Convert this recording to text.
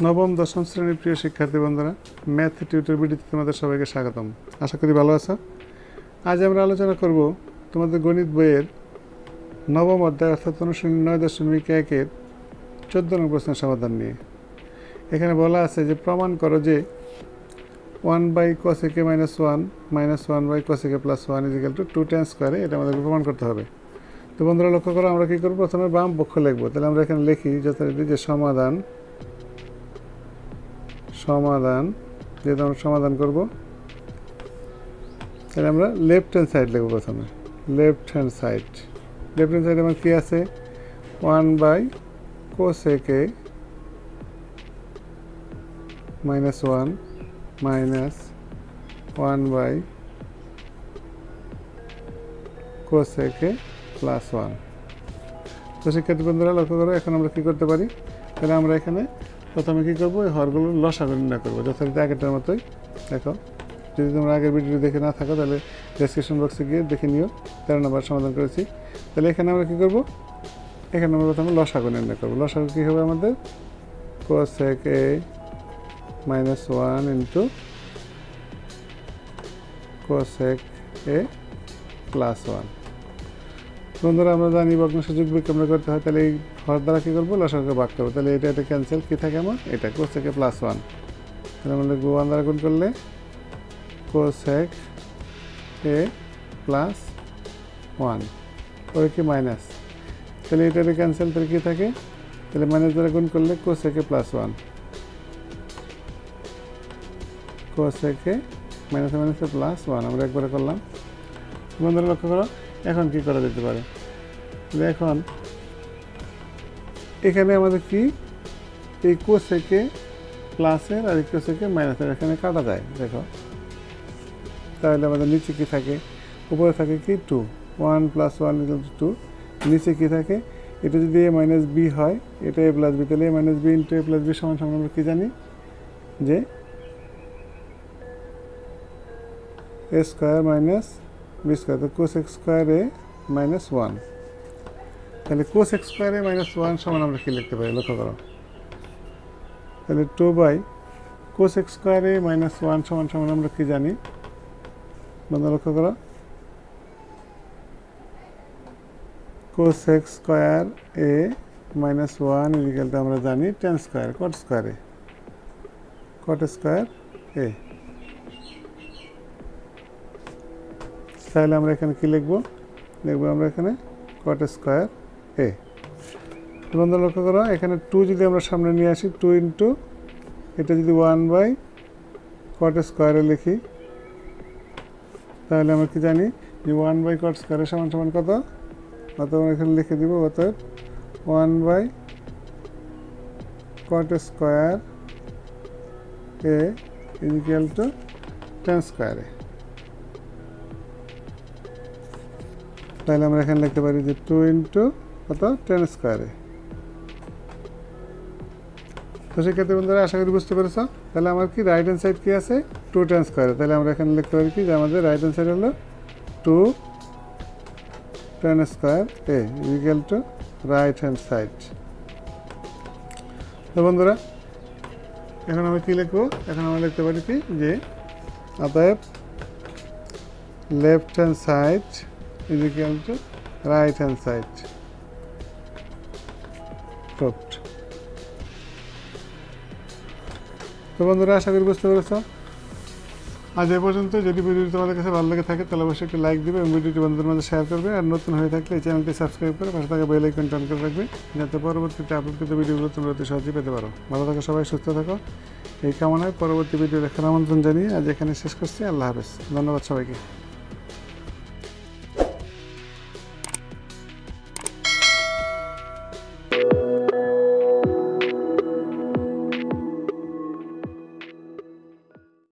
নবম দশম শ্রেণীর প্রিয় শিক্ষার্থী বন্ধুরা, ম্যাথ টিউটর ভিডিওতে তোমাদের সবাইকে স্বাগতম। আশা করি ভালো আছো। আজ আমরা আলোচনা করব তোমাদের গণিত বইয়ের নবম অধ্যায় অর্থাৎ অনুশীলনী 9.1-এর 14 নং প্রশ্নের সমাধান নিয়ে। এখানে বলা আছে যে প্রমাণ করো যে 1/cos a - 1 - 1/cos a + 1 = 2 tan স্কয়ারে, এটা আমাদের প্রমাণ করতে হবে। তো বন্ধুরা লক্ষ্য করো, আমরা কী করব, প্রথমে বাম পক্ষ লিখব। তাহলে আমরা এখানে লিখি যথারীতি যে সমাধান যেহেতু আমরা সমাধান করব, তাহলে আমরা লেফট হ্যান্ড সাইড লিখব। প্রথমে লেফট হ্যান্ড সাইডে আমার কী আছে, 1/cos a - 1 - 1/cos a + 1। তো শিক্ষার্থী বন্ধুরা লক্ষ্য করো, এখন আমরা কী করতে পারি, তাহলে আমরা এখানে প্রথমে কী করবো, এই হরগুলোর লসাগু নির্ণয় করবো যথারীতি আগেরটার মতোই। দেখো, যদি তোমরা আগের ভিডিওটি দেখে না থাকো তাহলে ডেসক্রিপশন বক্সে গিয়ে দেখে নিও, 13 নম্বর সমাধান করেছি। তাহলে এখানে আমরা কী করবো, এখানে আমরা প্রথমে লসাগু নির্ণয় করবো। লসাগু কী হবে আমাদের, cos a - 1 * cos a + 1। বন্ধুরা আমরা জানি ভগ্নাংশ যোগ বিয়োগ আমরা করতে হয়, তাহলে এই হর দ্বারা কী করবো, লসাগুকে ভাগ করবো। তাহলে এটা ক্যান্সেল, কী থাকে আমার, এটা cos a + 1। তাহলে আমরা লিখবো 1 দ্বারা গুণ করলে cos a + 1, পরে কি মাইনাস, তাহলে এটা ক্যান্সেল, তাহলে কী থাকে, তাহলে মাইনাস দ্বারা গুণ করলে cos a + 1, cos a -1 আমরা একবারে করলাম। বন্ধুরা লক্ষ্য করো, এখন কি করা যেতে পারে, এখন এখানে আমাদের কি এই cos a প্লাসের আর cos a মাইনাসের এখানে কাটা যায়। দেখো, তাহলে আমাদের নিচে কি থাকে, উপরে থাকে কি 2, 1 + 1 = 2, নিচে কি থাকে, এটা যদি a - b হয়, এটা a + b, তাহলে a - b × a + b সমান আমরা কি জানি যে a² - b², তো cos x² a - 1। তাহলে cos x² a - 1 সমান আমরা কি লিখতে পারি, লক্ষ্য করো, তাহলে 2/cos x² a - 1 সমান আমরা কি জানি, বন্ধু লক্ষ্য করো, cos x² a - 1 = আমরা জানি tan square cot square a। তাহলে আমরা এখানে কি লিখবো আমরা এখানে cot স্কয়ার a। বন্ধু লক্ষ্য করো, এখানে 2 যদি আমরা সামনে নিয়ে আসি, 2 × এটা যদি 1/cot স্কয়ার a লিখি, তাহলে আমরা কি জানি যে 1/cot স্কয়ার a সমান কত, আমরা এখানে লিখে দিব, অর্থাৎ 1/cot square a = tan square a। তাহলে আমরা এখানে লিখতে পারি যে 2 × tan স্কয়ার a। তো শিক্ষার্থী বন্ধুরা আশা করি বুঝতে পেরেছ। তাহলে আমার কি রাইট হ্যান্ড সাইড কি আছে, 2 tan স্কয়ার a। তাহলে আমরা এখানে লিখতে পারি কি যে আমাদের রাইট হ্যান্ড সাইড হলো 2 tan square a = right hand side. তো বন্ধুরা এখন আমরা কি লিখবো, এখন আমরা লিখতে পারি কি যে অতএব left hand side = right hand side proved. তো বন্ধুরা আশা করি বুঝতে পেরেছ। আজ এ পর্যন্ত। যদি ভিডিওটি তোমাদের কাছে ভালো লেগে থাকে তাহলে অবশ্যই একটি লাইক দিবে এবং ভিডিওটি বন্ধুদের মধ্যে শেয়ার করবে। আর নতুন হয়ে থাকলে এই চ্যানেলটি সাবস্ক্রাইব করে পাশে থাকা বেল আইকনটি অন করে রাখবে, যাতে পরবর্তীতে আপলোডকৃত ভিডিওগুলো তোমরা অতি সহজেই পেতে পারো। ভালো থাকো সবাই, সুস্থ থাকো, এই কামনায় পরবর্তী ভিডিও দেখার আমন্ত্রণ জানিয়ে আজ এখানে শেষ করছি। আল্লাহ হাফেজ। ধন্যবাদ সবাইকে।